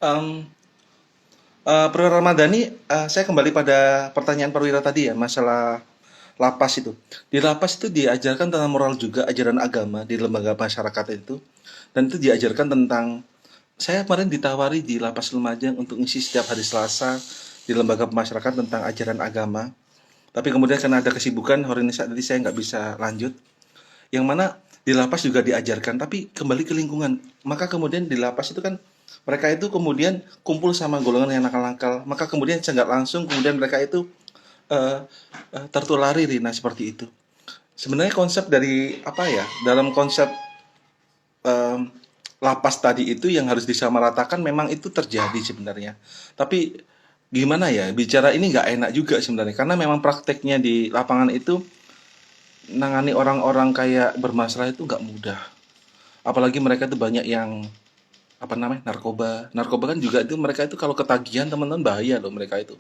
Mmm, Perwira Ramadhani, saya kembali pada pertanyaan Perwira tadi ya, masalah lapas itu. Di lapas itu diajarkan tentang moral juga, ajaran agama di lembaga masyarakat itu, dan itu diajarkan tentang saya kemarin ditawari di lapas Lumajang untuk ngisi setiap hari Selasa di lembaga masyarakat tentang ajaran agama. Tapi kemudian karena ada kesibukan hari ini saat tadi saya nggak bisa lanjut. Yang mana di lapas juga diajarkan, tapi kembali ke lingkungan. Maka kemudian di lapas itu kan mereka itu kemudian kumpul sama golongan yang nakal-nakal. Maka kemudian saya nggak langsung kemudian mereka itu eh, tertulari Rina seperti itu. Sebenarnya konsep dari apa ya? Dalam konsep em, lapas tadi itu yang harus disamaratakan memang itu terjadi sebenarnya. Tapi gimana ya? Bicara ini nggak enak juga sebenarnya karena memang prakteknya di lapangan itu nangani orang-orang kayak bermasalah itu nggak mudah. Apalagi mereka itu banyak yang apa namanya narkoba. Narkoba kan juga itu mereka itu kalau ketagihan teman-teman bahaya loh mereka itu.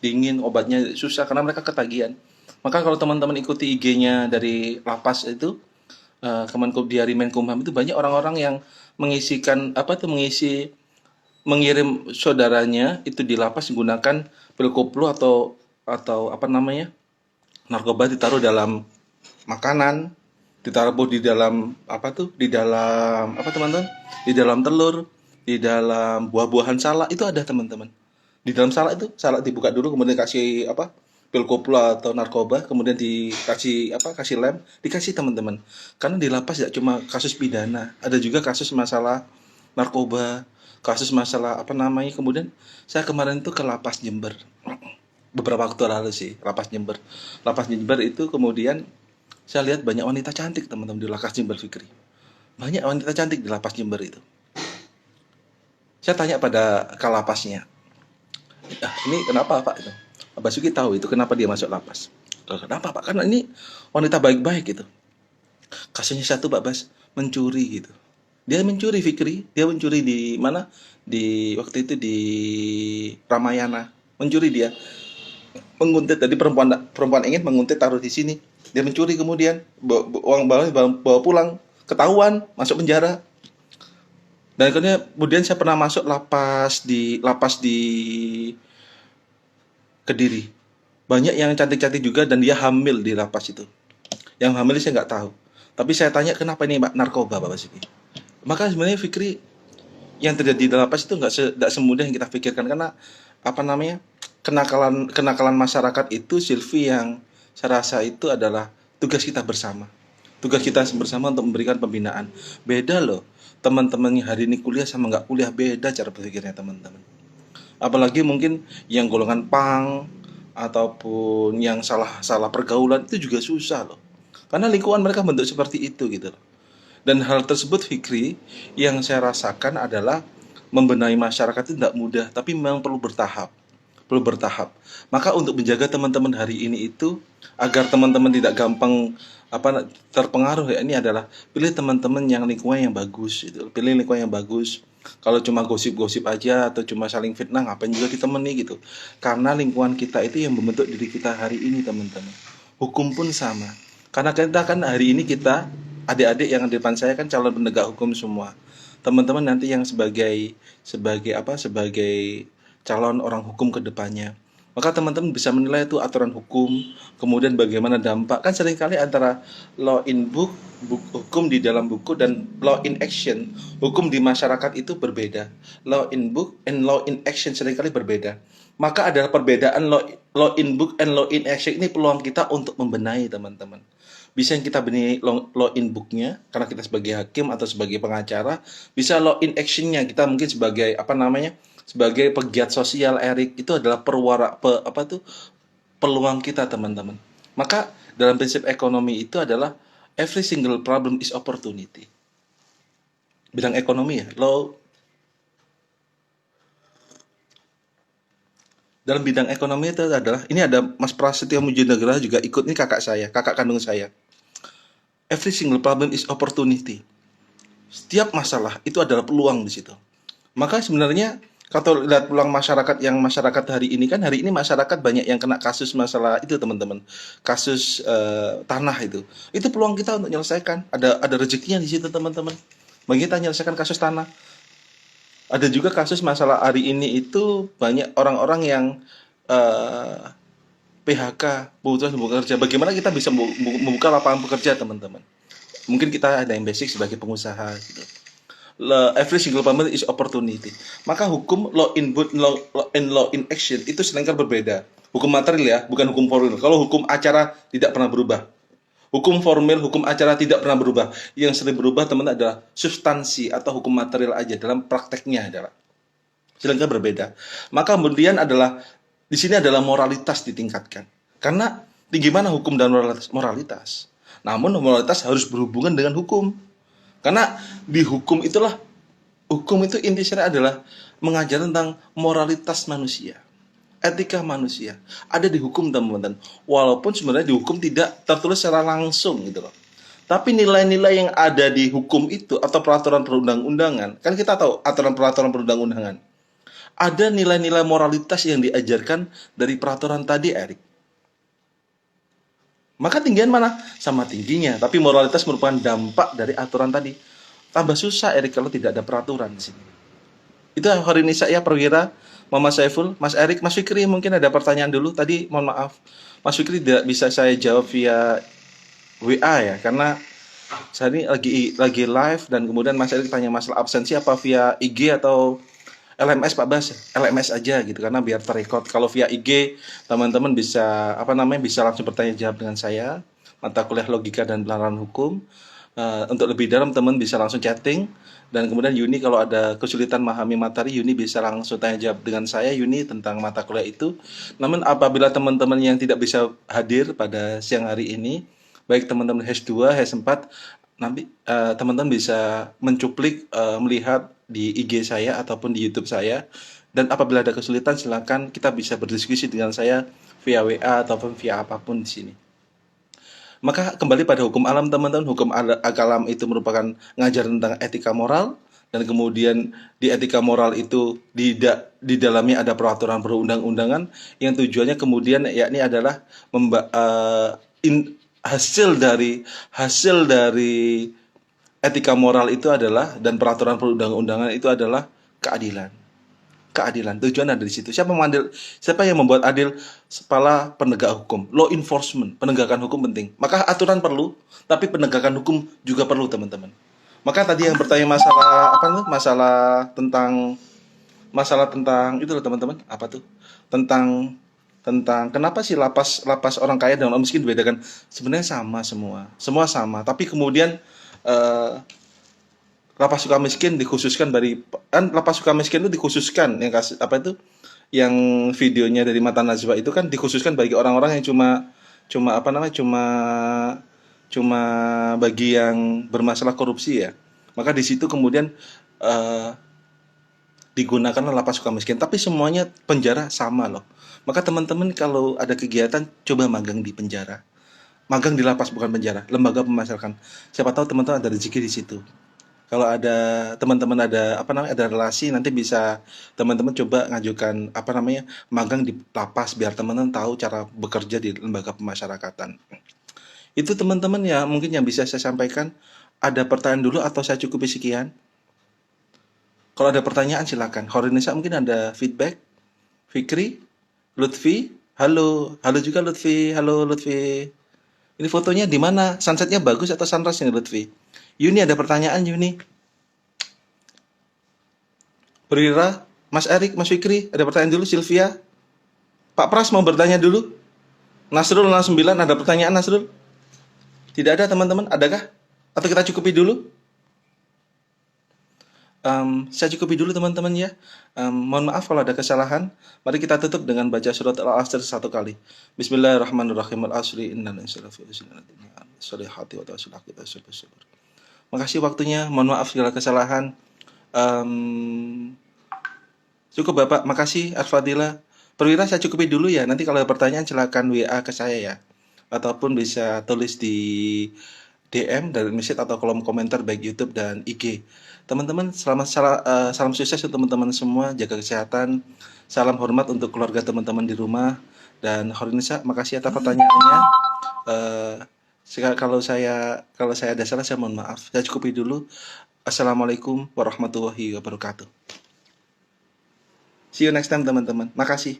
Dingin obatnya susah karena mereka ketagihan. Maka kalau teman-teman ikuti IG-nya dari lapas itu Kemenkum Diari Menkumham itu banyak orang-orang yang mengisikan apa tuh mengirim saudaranya itu di lapas menggunakan pil koplo atau apa namanya narkoba ditaruh dalam makanan, ditaruh di dalam apa tuh di dalam apa teman-teman di dalam telur, di dalam buah-buahan salak itu ada teman-teman. Di dalam salak itu salak dibuka dulu kemudian kasih apa pil koplo atau narkoba kemudian dikasih apa kasih lem dikasih teman-teman karena di lapas tidak cuma kasus pidana ada juga kasus masalah narkoba kasus masalah apa namanya kemudian saya kemarin itu ke lapas Jember beberapa waktu lalu sih lapas Jember itu kemudian saya lihat banyak wanita cantik teman-teman di lapas Jember Fikri. Banyak wanita cantik di lapas Jember itu. Saya tanya pada kalapasnya, ah, ini kenapa Pak? Itu. Pak Basuki tahu itu kenapa dia masuk lapas. Loh, kenapa Pak? Karena ini wanita baik-baik gitu. Kasusnya satu Pak Bas, mencuri gitu. Dia mencuri Fikri, dia mencuri di mana? Di waktu itu di Ramayana. Mencuri dia, menguntit tadi perempuan perempuan ingin menguntit taruh di sini. Dia mencuri kemudian uang bawa pulang, ketahuan masuk penjara. Dan kemudian saya pernah masuk lapas di Kediri. Banyak yang cantik-cantik juga dan dia hamil di lapas itu. Yang hamil saya nggak tahu. Tapi saya tanya kenapa ini Mbak narkoba Pak Basuki. Maka sebenarnya Fikri yang terjadi di lapas itu nggak semudah yang kita pikirkan karena apa namanya kenakalan kenakalan masyarakat itu Silvi yang saya rasa itu adalah tugas kita bersama. Tugas kita bersama untuk memberikan pembinaan. Beda loh teman-teman yang hari ini kuliah sama nggak kuliah beda cara berpikirnya teman-teman. Apalagi mungkin yang golongan pang ataupun yang salah-salah pergaulan itu juga susah loh. Karena lingkungan mereka bentuk seperti itu gitu loh. Dan hal tersebut Fikri yang saya rasakan adalah membenahi masyarakat itu tidak mudah, tapi memang perlu bertahap. Perlu bertahap. Maka untuk menjaga teman-teman hari ini itu agar teman-teman tidak gampang terpengaruh ya ini adalah pilih teman-teman yang lingkungan yang bagus itu. Pilih lingkungan yang bagus. Kalau cuma gosip-gosip aja atau cuma saling fitnah ngapain juga ditemani gitu. Karena lingkungan kita itu yang membentuk diri kita hari ini teman-teman. Hukum pun sama. Karena kita kan hari ini kita adik-adik yang di depan saya kan calon penegak hukum semua. Teman-teman nanti yang sebagai sebagai calon orang hukum ke depannya. Maka teman-teman bisa menilai itu aturan hukum, kemudian bagaimana dampak. Kan seringkali antara law in book, hukum di dalam buku dan law in action, hukum di masyarakat itu berbeda. Law in book and law in action seringkali berbeda. Maka ada perbedaan law in book and law in action ini peluang kita untuk membenahi teman-teman. Bisa yang kita benahi law in booknya karena kita sebagai hakim atau sebagai pengacara, bisa law in actionnya kita mungkin sebagai apa namanya sebagai pegiat sosial Erik itu adalah peluang kita teman-teman. Maka dalam prinsip ekonomi itu adalah every single problem is opportunity. Bidang ekonomi ya, dalam bidang ekonomi itu adalah ini ada Mas Prasetyo Mujanegara juga ikut ini kakak saya, kakak kandung saya. Every single problem is opportunity. Setiap masalah itu adalah peluang di situ. Maka sebenarnya kalau lihat peluang masyarakat yang masyarakat hari ini kan hari ini masyarakat banyak yang kena kasus masalah itu teman-teman. Kasus tanah itu. Itu peluang kita untuk menyelesaikan. Ada rezekinya di situ teman-teman. Bagi kita menyelesaikan kasus tanah. Ada juga kasus masalah hari ini itu banyak orang-orang yang eh, PHK, putus membuka kerja. Bagaimana kita bisa membuka lapangan pekerja, teman-teman? Mungkin kita ada yang basic sebagai pengusaha gitu. Every single moment is opportunity. Maka hukum law in boot, law in action itu sedangkan berbeda. Hukum material ya, bukan hukum formil. Kalau hukum acara tidak pernah berubah. Hukum formil, hukum acara tidak pernah berubah. Yang sering berubah teman adalah substansi atau hukum material aja dalam prakteknya adalah. Sedangkan berbeda. Maka kemudian adalah di sini adalah moralitas ditingkatkan. Karena tinggi mana hukum dan moralitas. Namun moralitas harus berhubungan dengan hukum. Karena di hukum itulah, hukum itu intinya adalah mengajar tentang moralitas manusia, etika manusia. Ada di hukum, teman-teman. Walaupun sebenarnya di hukum tidak tertulis secara langsung gitu loh. Tapi nilai-nilai yang ada di hukum itu atau peraturan perundang-undangan, kan kita tahu aturan peraturan perundang-undangan. Ada nilai-nilai moralitas yang diajarkan dari peraturan tadi, Erik. Maka tinggian mana? Sama tingginya, tapi moralitas merupakan dampak dari aturan tadi. Tambah susah, Erik, kalau tidak ada peraturan di sini. Itu hari ini saya perwira, Mama Saiful, Mas Erik, Mas Fikri mungkin ada pertanyaan dulu. Tadi mohon maaf, Mas Fikri tidak bisa saya jawab via WA ya, karena saya ini lagi live dan kemudian Mas Erik tanya masalah absensi apa via IG atau LMS Pak Bas, LMS aja gitu karena biar terrecord. Kalau via IG teman-teman bisa bisa langsung bertanya jawab dengan saya mata kuliah logika dan penerapan hukum. Untuk lebih dalam teman bisa langsung chatting dan kemudian Yuni kalau ada kesulitan memahami materi Yuni bisa langsung tanya jawab dengan saya Yuni tentang mata kuliah itu. Namun apabila teman-teman yang tidak bisa hadir pada siang hari ini baik teman-teman H2, H4 nanti teman-teman bisa mencuplik melihat di IG saya ataupun di YouTube saya dan apabila ada kesulitan silakan kita bisa berdiskusi dengan saya via WA ataupun via apapun di sini. Maka kembali pada hukum alam teman-teman, hukum alam itu merupakan ngajar tentang etika moral dan kemudian di etika moral itu di dalamnya ada peraturan perundang-undangan yang tujuannya kemudian yakni adalah hasil dari etika moral itu adalah dan peraturan perundang-undangan itu adalah keadilan. Keadilan. Tujuan ada di situ. Siapa yang membuat adil? Kepala penegak hukum, law enforcement, penegakan hukum penting. Maka aturan perlu, tapi penegakan hukum juga perlu, teman-teman. Maka tadi yang bertanya masalah apa tuh? Masalah tentang itu loh, teman-teman. Apa tuh? Tentang kenapa sih lapas orang kaya dan orang miskin dibedakan? Sebenarnya sama semua. Semua sama, tapi kemudian lapas suka miskin dikhususkan lapas suka miskin itu dikhususkan yang kasih apa itu yang videonya dari Mata Najwa itu kan dikhususkan bagi orang-orang yang cuma cuma bagi yang bermasalah korupsi ya. Maka di situ kemudian digunakan lapas suka miskin, tapi semuanya penjara sama loh. Maka teman-teman kalau ada kegiatan coba magang di penjara. Magang di lapas bukan penjara, lembaga pemasyarakatan. Siapa tahu teman-teman ada rezeki di situ. Kalau ada teman-teman ada relasi nanti bisa teman-teman coba ngajukan magang di lapas biar teman-teman tahu cara bekerja di lembaga pemasyarakatan. Itu teman-teman ya mungkin yang bisa saya sampaikan. Ada pertanyaan dulu atau saya cukupi sekian? Kalau ada pertanyaan silakan. Horinisa mungkin ada feedback. Fikri, Lutfi, halo juga Lutfi, halo Lutfi. Ini fotonya di mana? Sunsetnya bagus atau sunrise nih Lutfi? Yuni ada pertanyaan Yuni. Perwira, Mas Erik, Mas Fikri, ada pertanyaan dulu Sylvia. Pak Pras mau bertanya dulu. Nasrul 09 ada pertanyaan Nasrul? Tidak ada teman-teman, adakah? Atau kita cukupi dulu? Saya cukupi dulu teman-teman ya. Mohon maaf kalau ada kesalahan. Mari kita tutup dengan baca surat Al-Asr satu kali. Bismillahirrahmanirrahim. Al-Asri innal insana lafi khusr salihati wa tawassal sabr. Makasih waktunya. Mohon maaf segala kesalahan. Cukup Bapak. Makasih Arfadila. Perwira saya cukupi dulu ya. Nanti kalau ada pertanyaan silakan WA ke saya ya. Ataupun bisa tulis di DM dari message atau kolom komentar baik YouTube dan IG. Teman-teman, salam sukses untuk teman-teman semua, jaga kesehatan. Salam hormat untuk keluarga teman-teman di rumah. Dan Horinisa, makasih atas pertanyaannya. Kalau saya ada salah, saya mohon maaf. Saya cukupi dulu. Assalamualaikum warahmatullahi wabarakatuh. See you next time teman-teman. Makasih.